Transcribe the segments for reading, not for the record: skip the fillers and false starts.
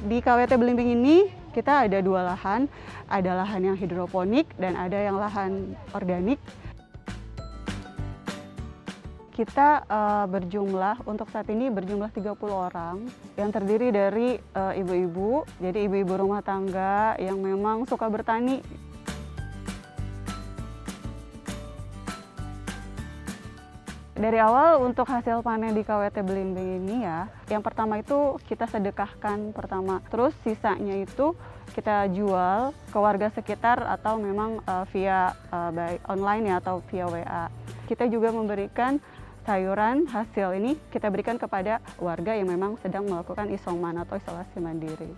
di KWT Belimbing ini kita ada dua lahan, ada lahan yang hidroponik dan ada yang lahan organik. Kita untuk saat ini berjumlah 30 orang yang terdiri dari ibu-ibu, jadi ibu-ibu rumah tangga yang memang suka bertani. Dari awal untuk hasil panen di KWT Belimbing ini ya, yang pertama itu kita sedekahkan pertama, terus sisanya itu kita jual ke warga sekitar atau memang via baik online ya atau via WA. Kita juga memberikan sayuran hasil ini kita berikan kepada warga yang memang sedang melakukan isoman atau isolasi mandiri.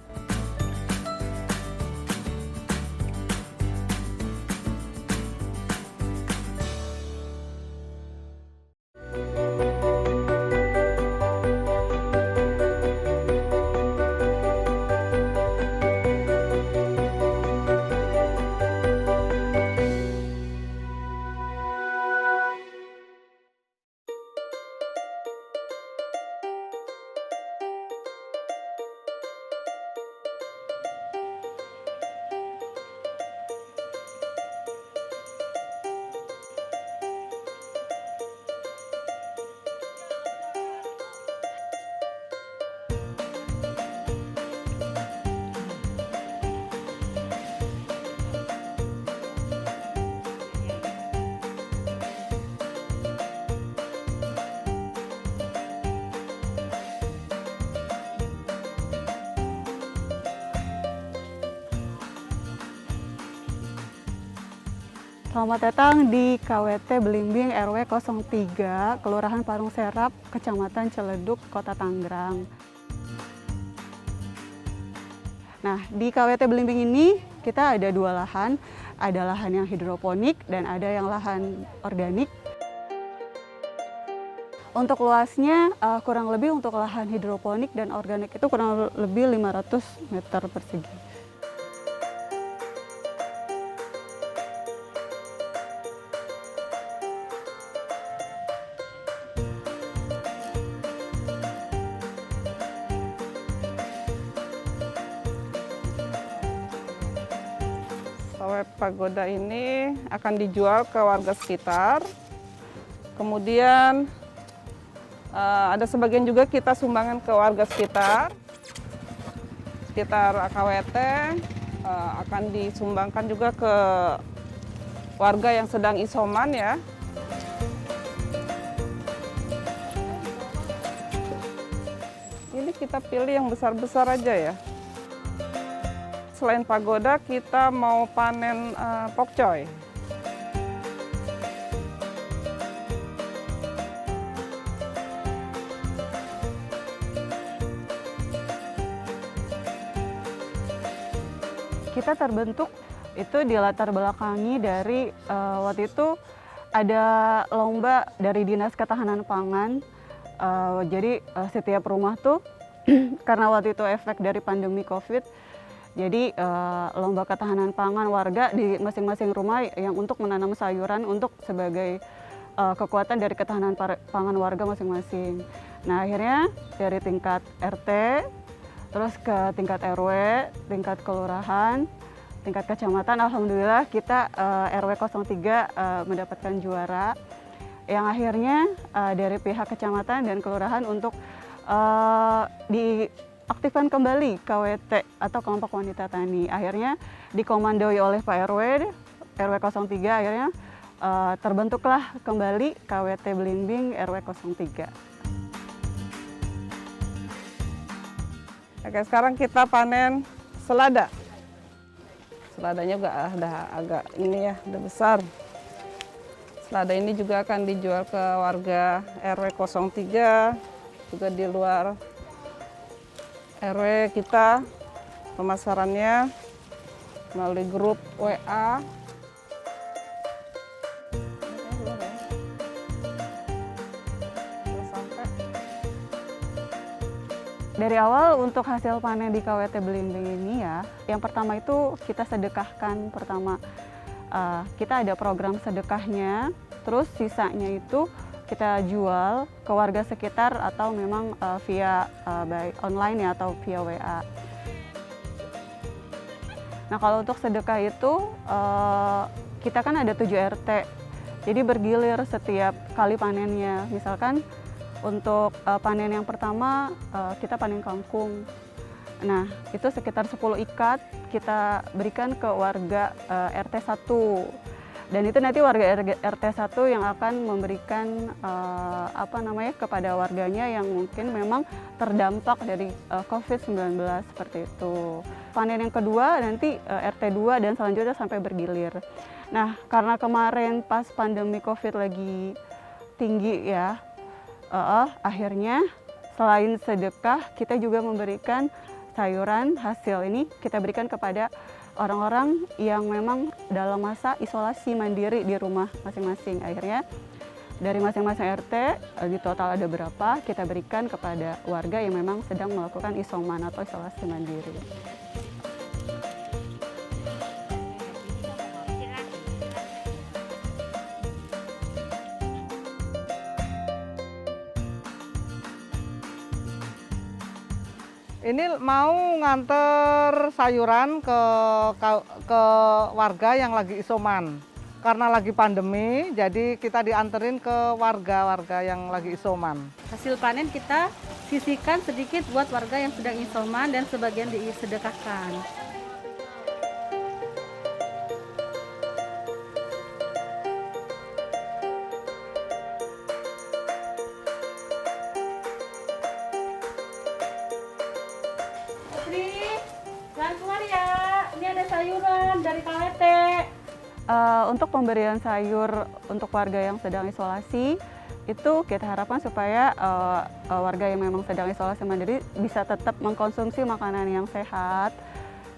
Selamat datang di KWT Belimbing RW 03, Kelurahan Parung Serap, Kecamatan Ciledug, Kota Tangerang. Nah, di KWT Belimbing ini kita ada dua lahan, ada lahan yang hidroponik dan ada yang lahan organik. Untuk luasnya kurang lebih untuk lahan hidroponik dan organik itu kurang lebih 500 meter persegi. Sawah pagoda ini akan dijual ke warga sekitar. Kemudian ada sebagian juga kita sumbangan ke warga sekitar KWT, akan disumbangkan juga ke warga yang sedang isoman ya. Ini kita pilih yang besar-besar aja ya. Selain pagoda, kita mau panen pokcoy. Kita terbentuk itu di latar belakangi dari waktu itu ada lomba dari Dinas Ketahanan Pangan. Jadi setiap rumah tuh karena waktu itu efek dari pandemi COVID, jadi lomba ketahanan pangan warga di masing-masing rumah yang untuk menanam sayuran untuk sebagai kekuatan dari ketahanan pangan warga masing-masing. Nah akhirnya dari tingkat RT, terus ke tingkat RW, tingkat kelurahan, tingkat kecamatan, alhamdulillah kita RW 03 mendapatkan juara. Yang akhirnya dari pihak kecamatan dan kelurahan untuk diaktifkan kembali KWT atau kelompok wanita tani. Akhirnya dikomandoi oleh Pak RW 03, akhirnya terbentuklah kembali KWT Belimbing RW 03. Oke, sekarang kita panen selada. Seladanya juga agak ini ya, udah besar. Selada ini juga akan dijual ke warga RW 03, juga di luar RW kita, pemasarannya melalui grup WA. Dari awal untuk hasil panen di KWT Belimbing ini ya, yang pertama itu kita sedekahkan pertama. Kita ada program sedekahnya, terus sisanya itu kita jual ke warga sekitar atau memang via baik online ya atau via WA. Nah, kalau untuk sedekah itu kita kan ada 7 RT. Jadi bergilir setiap kali panennya. Misalkan untuk panen yang pertama kita panen kangkung. Nah, itu sekitar 10 ikat kita berikan ke warga RT 1. Dan itu nanti warga RT 1 yang akan memberikan kepada warganya yang mungkin memang terdampak dari COVID-19 seperti itu. Panen yang kedua nanti RT 2 dan selanjutnya sampai bergilir. Nah, karena kemarin pas pandemi COVID lagi tinggi ya, akhirnya selain sedekah kita juga memberikan sayuran hasil ini kita berikan kepada orang-orang yang memang dalam masa isolasi mandiri di rumah masing-masing. Akhirnya dari masing-masing RT di total ada berapa kita berikan kepada warga yang memang sedang melakukan isoman atau isolasi mandiri. Ini mau nganter sayuran ke warga yang lagi isoman. Karena lagi pandemi, jadi kita dianterin ke warga-warga yang lagi isoman. Hasil panen kita sisihkan sedikit buat warga yang sedang isoman dan sebagian disedekahkan. Jangan keluar ya, ini ada sayuran dari KWT. Untuk pemberian sayur untuk warga yang sedang isolasi, itu kita harapkan supaya warga yang memang sedang isolasi mandiri bisa tetap mengkonsumsi makanan yang sehat.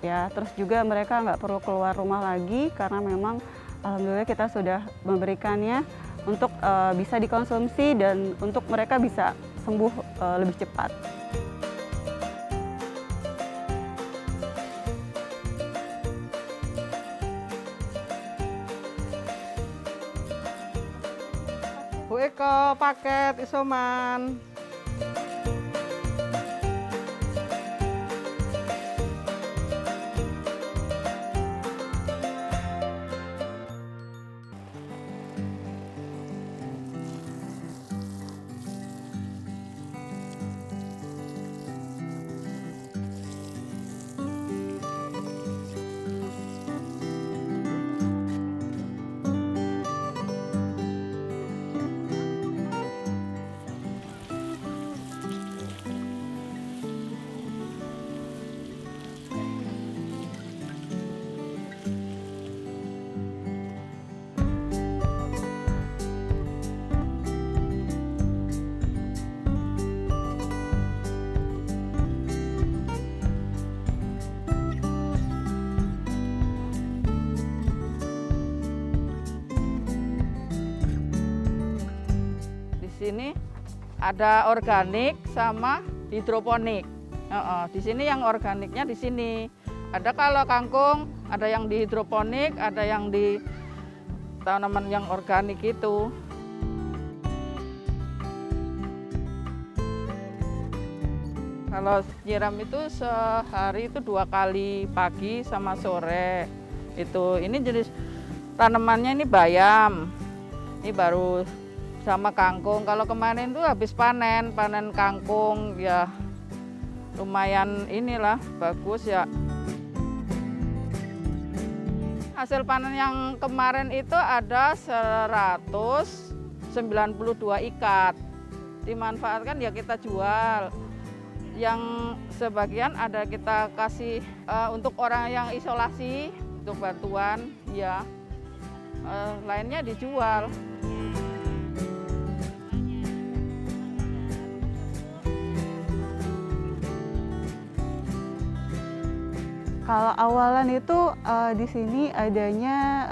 Ya, terus juga mereka nggak perlu keluar rumah lagi karena memang alhamdulillah kita sudah memberikannya untuk bisa dikonsumsi dan untuk mereka bisa sembuh lebih cepat. Bu Eko, paket isoman. Di sini ada organik sama hidroponik. Di sini yang organiknya di sini. Ada kalau kangkung, ada yang di hidroponik, ada yang di tanaman yang organik itu. Kalau nyiram itu sehari itu 2 kali, pagi sama sore. Ini jenis tanamannya ini bayam. Ini baru sama kangkung. Kalau kemarin tuh habis panen kangkung ya lumayan inilah bagus ya. Hasil panen yang kemarin itu ada 192 ikat. Dimanfaatkan ya kita jual. Yang sebagian ada kita kasih untuk orang yang isolasi untuk bantuan ya. Lainnya dijual. Kalau awalan itu di sini adanya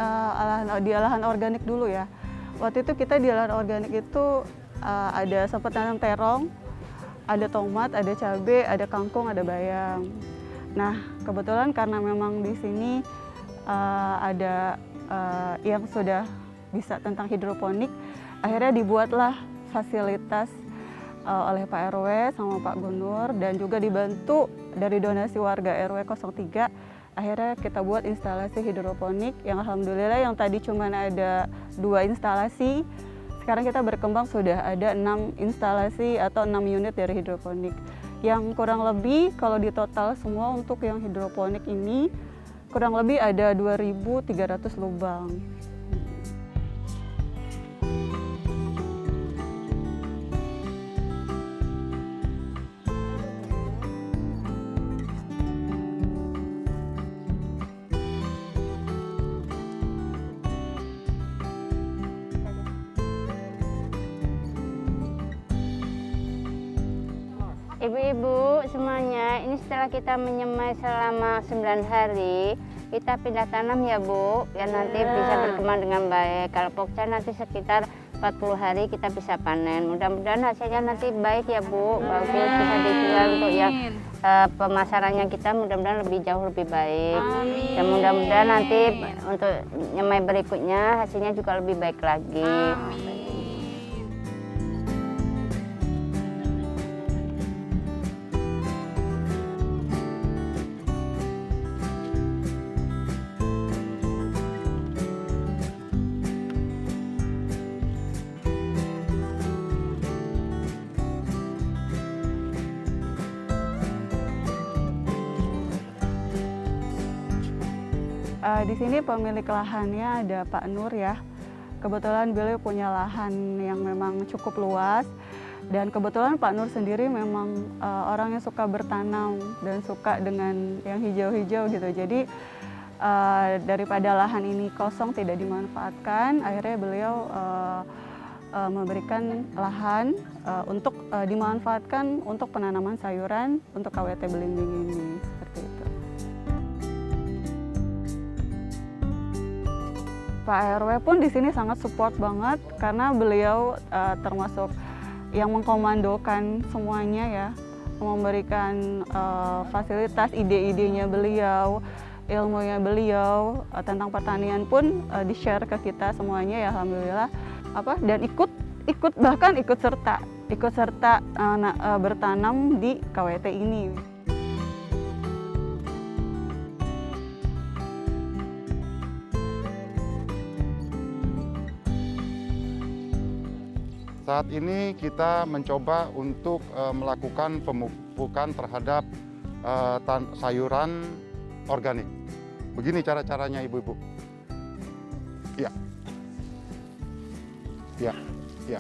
di lahan organik dulu ya. Waktu itu kita di lahan organik itu ada sempat tanam terong, ada tomat, ada cabai, ada kangkung, ada bayam. Nah, kebetulan karena memang di sini ada yang sudah bisa tentang hidroponik, akhirnya dibuatlah fasilitas oleh Pak RW sama Pak Gubernur dan juga dibantu dari donasi warga RW 03 Akhirnya kita buat instalasi hidroponik yang alhamdulillah yang tadi cuma ada 2 instalasi, sekarang kita berkembang sudah ada 6 instalasi atau 6 unit dari hidroponik. Yang kurang lebih kalau di total semua untuk yang hidroponik ini kurang lebih ada 2.300 lubang. Ibu-ibu semuanya, ini setelah kita menyemai selama 9 hari, kita pindah tanam ya Bu, ya nanti bisa berkembang dengan baik. Kalau pokca nanti sekitar 40 hari kita bisa panen. Mudah-mudahan hasilnya nanti baik ya Bu, bagus bisa dijual untuk yang pemasarannya kita mudah-mudahan lebih jauh lebih baik. Dan mudah-mudahan nanti untuk nyemai berikutnya hasilnya juga lebih baik lagi. Di sini pemilik lahannya ada Pak Nur ya. Kebetulan beliau punya lahan yang memang cukup luas dan kebetulan Pak Nur sendiri memang orang yang suka bertanam dan suka dengan yang hijau-hijau gitu. Jadi daripada lahan ini kosong tidak dimanfaatkan, akhirnya beliau memberikan lahan untuk dimanfaatkan untuk penanaman sayuran untuk KWT Belimbing ini seperti itu. Pak RW pun di sini sangat support banget karena beliau termasuk yang mengkomandokan semuanya ya, memberikan fasilitas, ide-idenya beliau, ilmunya beliau tentang pertanian pun di-share ke kita semuanya ya alhamdulillah. Dan ikut serta bertanam di KWT ini. Saat ini kita mencoba untuk melakukan pemupukan terhadap sayuran organik. Begini cara-caranya ibu-ibu. Ya. Ya, ya.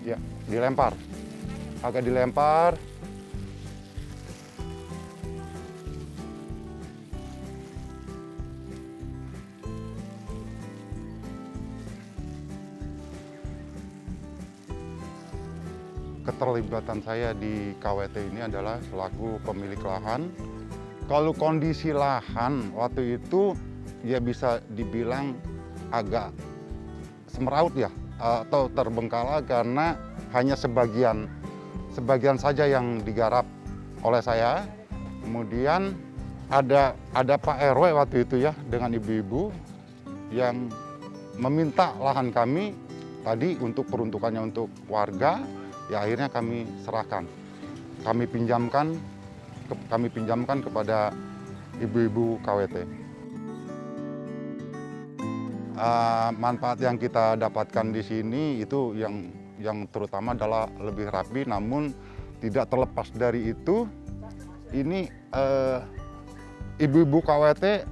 Ya, dilempar. Agak dilempar. Keterlibatan saya di KWT ini adalah selaku pemilik lahan. Kalau kondisi lahan waktu itu ya bisa dibilang agak semeraut ya atau terbengkalai karena hanya sebagian saja yang digarap oleh saya. Kemudian ada Pak RW waktu itu ya dengan ibu-ibu yang meminta lahan kami tadi untuk peruntukannya untuk warga. Ya akhirnya kami serahkan, kami pinjamkan kepada ibu-ibu KWT. Manfaat yang kita dapatkan di sini itu yang terutama adalah lebih rapi, namun tidak terlepas dari itu, ini ibu-ibu KWT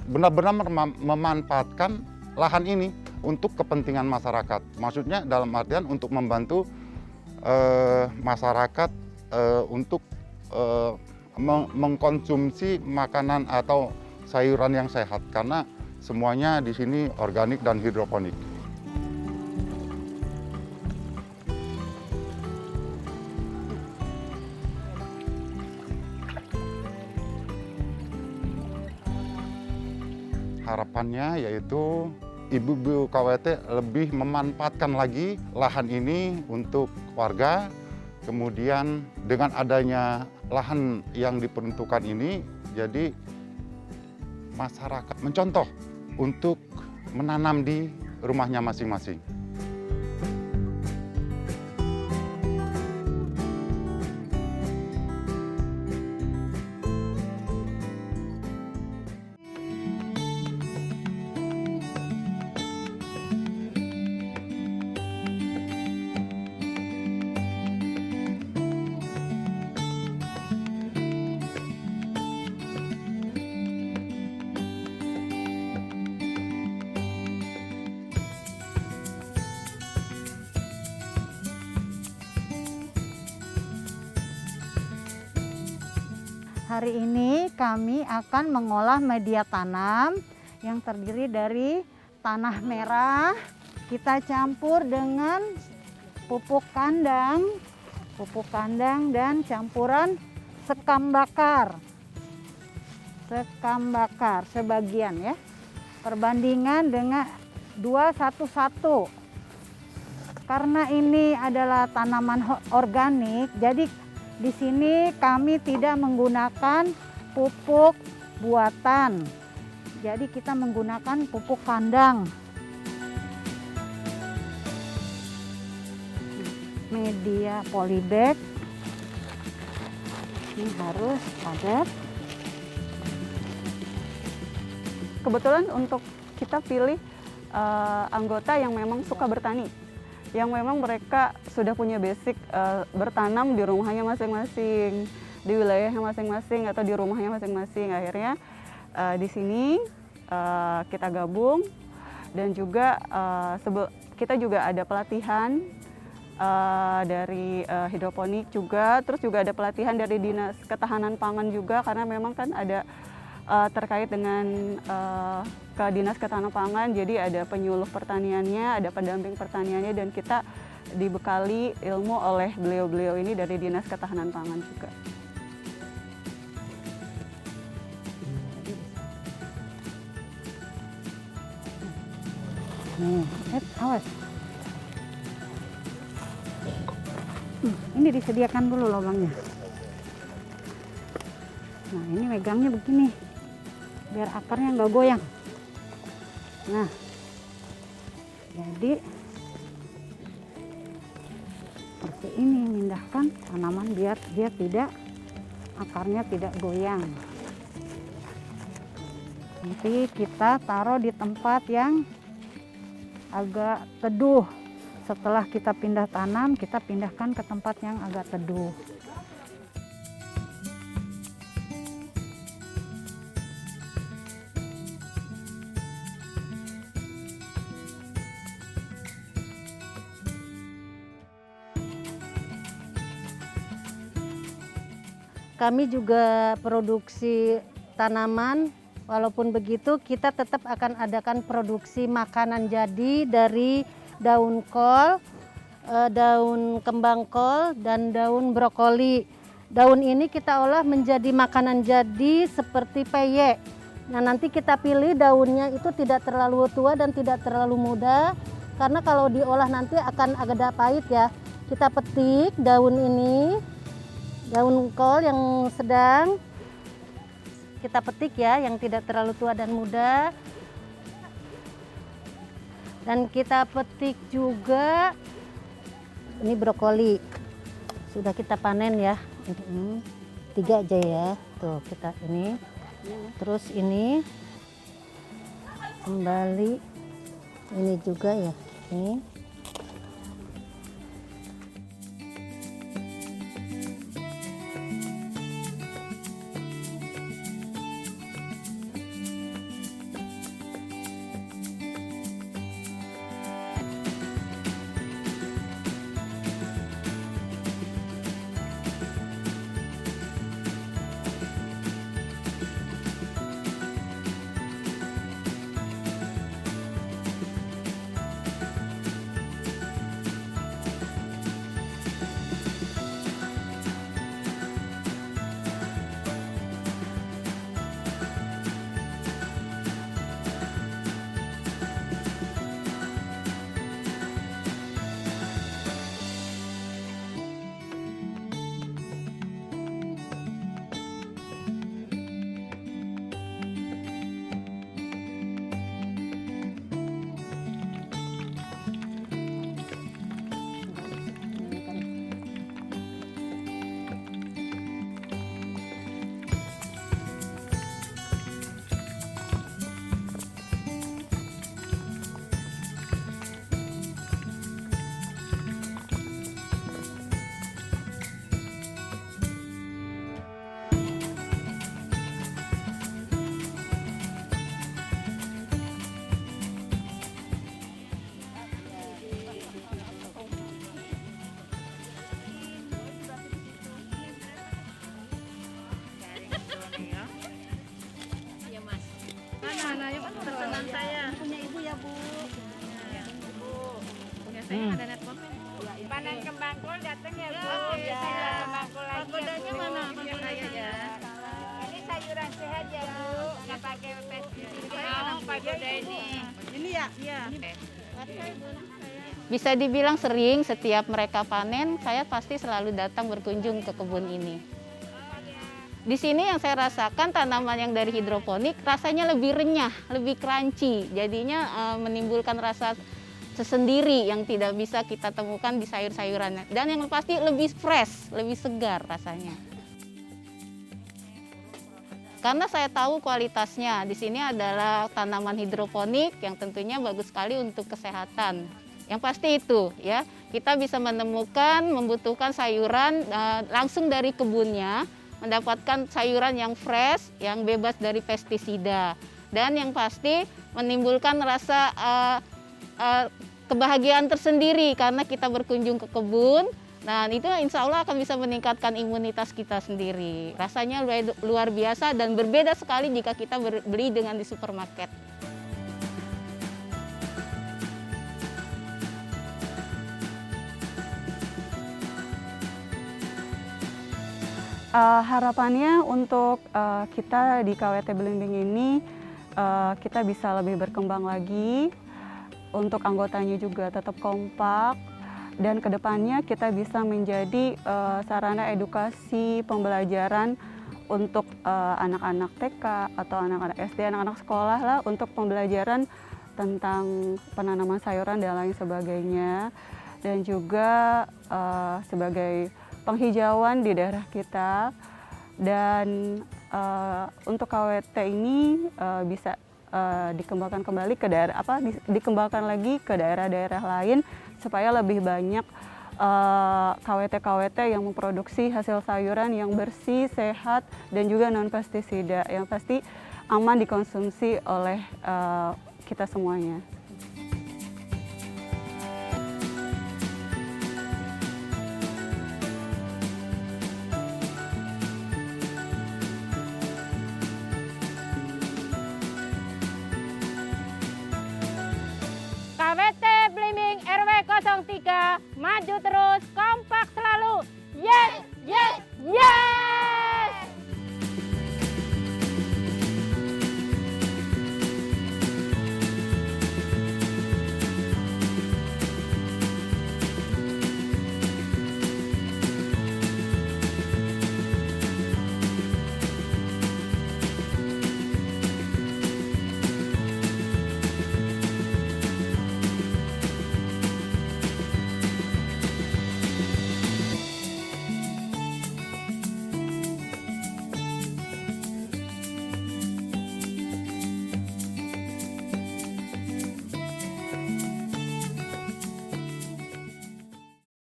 benar-benar memanfaatkan lahan ini untuk kepentingan masyarakat. Maksudnya dalam artian untuk membantu masyarakat untuk mengkonsumsi makanan atau sayuran yang sehat karena semuanya di sini organik dan hidroponik. Harapannya yaitu ibu-ibu KWT lebih memanfaatkan lagi lahan ini untuk warga. Kemudian dengan adanya lahan yang diperuntukkan ini, jadi masyarakat mencontoh untuk menanam di rumahnya masing-masing. Hari ini kami akan mengolah media tanam yang terdiri dari tanah merah. Kita campur dengan pupuk kandang dan campuran sekam bakar. Sekam bakar sebagian ya. Perbandingan dengan 2:1:1. Karena ini adalah tanaman organik, jadi di sini kami tidak menggunakan pupuk buatan. Jadi kita menggunakan pupuk kandang. Media polybag ini harus padat. Kebetulan untuk kita pilih anggota yang memang suka bertani, yang memang mereka sudah punya basic bertanam di rumahnya masing-masing, di wilayahnya masing-masing atau di rumahnya masing-masing. Akhirnya di sini kita gabung, dan juga kita juga ada pelatihan dari hidroponik juga, terus juga ada pelatihan dari Dinas Ketahanan Pangan juga, karena memang kan ada terkait dengan ke Dinas Ketahanan Pangan, jadi ada penyuluh pertaniannya, ada pendamping pertaniannya, dan kita dibekali ilmu oleh beliau-beliau ini dari Dinas Ketahanan Pangan juga. Awas. Ini disediakan dulu lubangnya. Nah, ini megangnya begini, biar akarnya nggak goyang. Nah, jadi seperti ini, memindahkan tanaman biar dia akarnya tidak goyang. Nanti kita taruh di tempat yang agak teduh. Setelah kita pindah tanam, kita pindahkan ke tempat yang agak teduh. Kami juga produksi tanaman, walaupun begitu kita tetap akan adakan produksi makanan jadi dari daun kol, daun kembang kol, dan daun brokoli. Daun ini kita olah menjadi makanan jadi seperti peye. Nah, nanti kita pilih daunnya itu tidak terlalu tua dan tidak terlalu muda, karena kalau diolah nanti akan agak pahit ya. Kita petik daun ini, daun kol yang sedang kita petik ya, yang tidak terlalu tua dan muda. Dan kita petik juga ini brokoli, sudah kita panen ya. Ini 3 aja ya, tuh kita ini. Terus ini kembali, ini juga ya, ini. Punya ibu ya Bu. Ada networknya. Panen kembang kol datang ya Bu. Kembang kol lagi. Pagodanya mana? Ya. Ini sayuran sehat ya Bu. Nggak pakai pestisida. Pagoda ini. Ini ya? Iya. Bisa dibilang sering, setiap mereka panen, saya pasti selalu datang berkunjung ke kebun ini. Di sini yang saya rasakan tanaman yang dari hidroponik rasanya lebih renyah, lebih crunchy. Jadinya menimbulkan rasa tersendiri yang tidak bisa kita temukan di sayur-sayurannya. Dan yang pasti lebih fresh, lebih segar rasanya. Karena saya tahu kualitasnya, di sini adalah tanaman hidroponik yang tentunya bagus sekali untuk kesehatan. Yang pasti itu ya, kita bisa menemukan, membutuhkan sayuran langsung dari kebunnya, mendapatkan sayuran yang fresh, yang bebas dari pestisida. Dan yang pasti menimbulkan rasa kebahagiaan tersendiri karena kita berkunjung ke kebun. Nah, itu insya Allah akan bisa meningkatkan imunitas kita sendiri. Rasanya luar biasa dan berbeda sekali jika kita beli dengan di supermarket. Harapannya untuk kita di KWT Belimbing ini kita bisa lebih berkembang lagi, untuk anggotanya juga tetap kompak, dan kedepannya kita bisa menjadi sarana edukasi pembelajaran untuk anak-anak TK atau anak-anak SD, anak-anak sekolah lah, untuk pembelajaran tentang penanaman sayuran dan lain sebagainya, dan juga sebagai penghijauan di daerah kita. Dan untuk KWT ini bisa dikembangkan kembali ke daerah dikembangkan lagi ke daerah-daerah lain supaya lebih banyak KWT-KWT yang memproduksi hasil sayuran yang bersih, sehat, dan juga non pestisida yang pasti aman dikonsumsi oleh kita semuanya. KWT Belimbing RW 03 maju terus, kompak selalu. Yes, yes, yes.